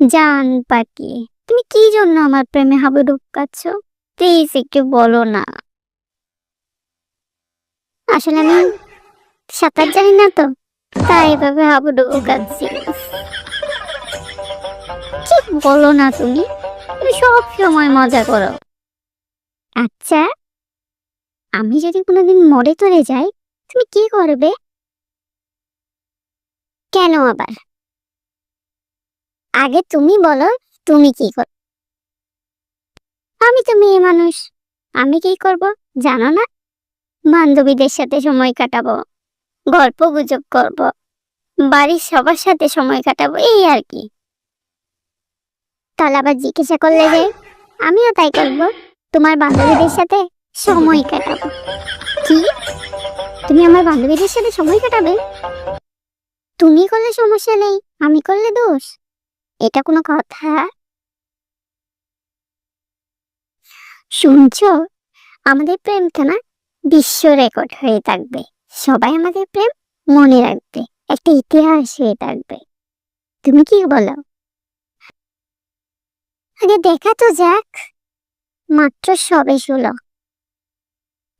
জান পাখি, তুমি কি জন্য আমার প্রেমে হাবুডুবু খাচ্ছ? প্লিজ একটু বলো না। আসলে আমি সাঁতার জানি না তো, তাই এভাবে হাবুডুবু খাচ্ছি। কি বলো না তুমি, তুমি সব সময় মজা করো। আচ্ছা, আমি যদি কোনোদিন মরে টরে যাই, তুমি কি করবে? কেন আবার? আগে তুমি বলো, তুমি কি করবে? আমি তো মেয়ে মানুষ, আমি কি করব জানো না? বান্ধবীদের সাথে সময় কাটাবো, গল্প গুজব করব, বাড়ির সবার সাথে সময় কাটাবো, এই আর কি। তাহলে আবার জিজ্ঞাসা করলে যে, আমিও তাই করব, তোমার বান্ধবীদের সাথে সময় কাটাবো। কি? তুমি আমার বান্ধবীদের সাথে সময় কাটাবে? তুমি করলে সমস্যা নেই, আমি করলে দোষ? এটা কোনো কথা? শুনছো, আমাদের প্রেমটা না বিশ্ব রেকর্ড হয়ে থাকবে। সবাই আমাদের প্রেম মনে রাখবে, একটা ইতিহাস হয়ে থাকবে। তুমি কি বলো? আগে দেখা তো যাক, মাত্র সবে 16,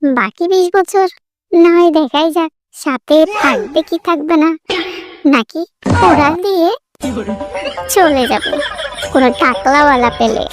বাকি 20 বছর না হয় দেখাই যাক সাথে থাকবে কি থাকবে না, নাকি উড়াল দিয়ে চলে যাবে কোনো টাকলাওয়ালা পেলে।